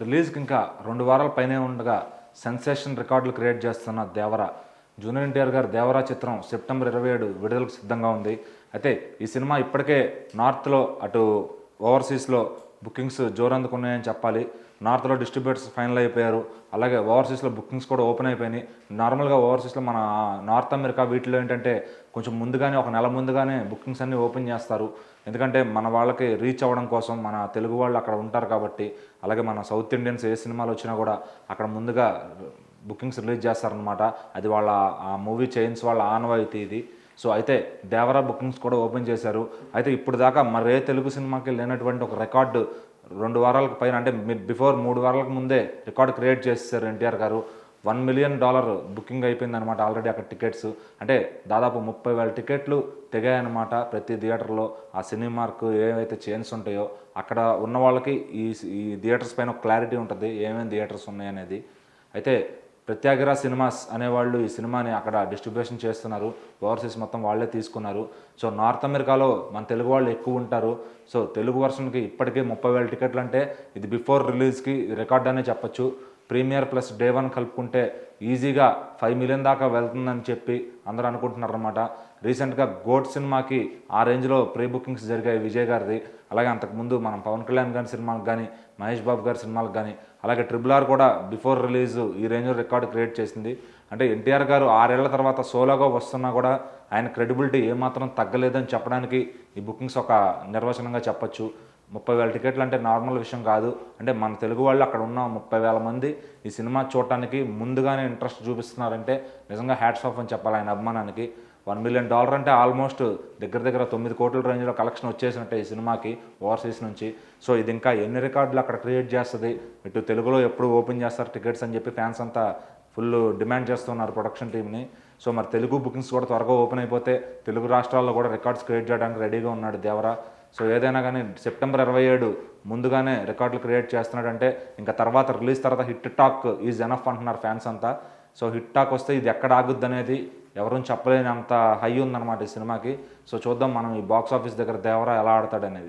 రిలీజ్కి ఇంకా 2 వారాల పైనే ఉండగా సెన్సేషన్ రికార్డులు క్రియేట్ చేస్తున్న దేవరా. జూనియర్ ఎన్టీఆర్ గారి దేవరా చిత్రం సెప్టెంబర్ 27 విడుదలకు సిద్ధంగా ఉంది. అయితే ఈ సినిమా ఇప్పటికే నార్త్లో అటు ఓవర్సీస్లో బుకింగ్స్ జోరందుకున్నాయని చెప్పాలి. నార్త్లో డిస్ట్రిబ్యూటర్స్ ఫైనల్ అయిపోయారు. అలాగే ఓవర్సీస్లో బుకింగ్స్ కూడా ఓపెన్ అయిపోయినాయి. నార్మల్గా ఓవర్సీస్లో మన నార్త్ అమెరికా వీటిలో ఏంటంటే కొంచెం ముందుగానే ఒక నెల ముందుగానే బుకింగ్స్ అన్నీ ఓపెన్ చేస్తారు. ఎందుకంటే మన వాళ్ళకి రీచ్ అవ్వడం కోసం, మన తెలుగు వాళ్ళు అక్కడ ఉంటారు కాబట్టి. అలాగే మన సౌత్ ఇండియన్స్ ఏ సినిమాలు వచ్చినా కూడా అక్కడ ముందుగా బుకింగ్స్ రిలీజ్ చేస్తారనమాట. అది వాళ్ళ ఆ మూవీ చైన్స్ వాళ్ళ ఆనవాయితీ ఇది. సో అయితే దేవరా బుకింగ్స్ కూడా ఓపెన్ చేశారు. అయితే ఇప్పుడు దాకా మరే తెలుగు సినిమాకి లేనటువంటి ఒక రికార్డు 2 వారాలకు పైన, అంటే బిఫోర్ 3 వారాలకు ముందే రికార్డు క్రియేట్ చేసేసారు ఎన్టీఆర్ గారు. $1 మిలియన్ బుకింగ్ అయిపోయింది అనమాట ఆల్రెడీ అక్కడ టికెట్స్. అంటే దాదాపు 30,000 టికెట్లు తెగాయన్నమాట ప్రతి థియేటర్లో. ఆ సినిమాకు ఏవైతే చైన్స్ ఉంటాయో అక్కడ ఉన్న వాళ్ళకి ఈ థియేటర్స్ పైన ఒక క్లారిటీ ఉంటుంది ఏమేమి థియేటర్స్ ఉన్నాయనేది. అయితే ప్రత్యాగిరా సినిమాస్ అనేవాళ్ళు ఈ సినిమాని అక్కడ డిస్ట్రిబ్యూషన్ చేస్తున్నారు. ఓవర్సీస్ మొత్తం వాళ్ళే తీసుకున్నారు. సో నార్త్ అమెరికాలో మన తెలుగు వాళ్ళు ఎక్కువ ఉంటారు. సో తెలుగు వర్షన్కి ఇప్పటికే 30,000 టికెట్లు అంటే ఇది బిఫోర్ రిలీజ్కి రికార్డ్ అనే చెప్పచ్చు. ప్రీమియర్ ప్లస్ డే 1 కలుపుకుంటే ఈజీగా 5 మిలియన్ దాకా వెళ్తుందని చెప్పి అందరూ అనుకుంటున్నారన్నమాట. రీసెంట్గా గోట్ సినిమాకి ఆ రేంజ్లో ప్రీ బుకింగ్స్ జరిగాయి విజయ్ గారిది. అలాగే అంతకుముందు మనం పవన్ కళ్యాణ్ గారి సినిమాలకు కానీ, మహేష్ బాబు గారి సినిమాలకు కానీ, అలాగే RRR కూడా బిఫోర్ రిలీజ్ ఈ రేంజ్లో రికార్డు క్రియేట్ చేసింది. అంటే ఎన్టీఆర్ గారు 6 ఏళ్ల తర్వాత సోలోగా వస్తున్నా కూడా ఆయన క్రెడిబిలిటీ ఏమాత్రం తగ్గలేదని చెప్పడానికి ఈ బుకింగ్స్ ఒక నిర్వచనంగా చెప్పచ్చు. 30,000 టికెట్లు అంటే నార్మల్ విషయం కాదు. అంటే మన తెలుగు వాళ్ళు అక్కడ ఉన్న 30,000 మంది ఈ సినిమా చూడటానికి ముందుగానే ఇంట్రెస్ట్ చూపిస్తున్నారంటే నిజంగా హ్యాట్స్ ఆఫ్ అని చెప్పాలి ఆయన అభిమానానికి. $1 మిలియన్ అంటే ఆల్మోస్ట్ దగ్గర 9 కోట్ల రేంజ్లో కలెక్షన్ వచ్చేసినట్టే ఈ సినిమాకి ఓవర్సీస్ నుంచి. సో ఇది ఇంకా ఎన్ని రికార్డులు అక్కడ క్రియేట్ చేస్తుంది. ఇటు తెలుగులో ఎప్పుడు ఓపెన్ చేస్తారు టికెట్స్ అని చెప్పి ఫ్యాన్స్ అంతా ఫుల్ డిమాండ్ చేస్తున్నారు ప్రొడక్షన్ టీమ్ని. సో మరి తెలుగు బుకింగ్స్ కూడా త్వరగా ఓపెన్ అయిపోతే తెలుగు రాష్ట్రాల్లో కూడా రికార్డ్స్ క్రియేట్ చేయడానికి రెడీగా ఉన్నాడు దేవరా. సో ఏదైనా కానీ సెప్టెంబర్ 27 ముందుగానే రికార్డులు క్రియేట్ చేస్తున్నాడంటే ఇంకా తర్వాత రిలీజ్ తర్వాత హిట్ టాక్ ఈజ్ ఎనఫ్ అంటున్నారు ఫ్యాన్స్ అంతా. సో హిట్ టాక్ వస్తే ఇది ఎక్కడ ఆగుద్ది అనేది ఎవరూ చెప్పలేని అంత హై ఉందన్నమాట ఈ సినిమాకి. సో చూద్దాం మనం ఈ బాక్స్ ఆఫీస్ దగ్గర దేవరా ఎలా ఆడతాడనేది.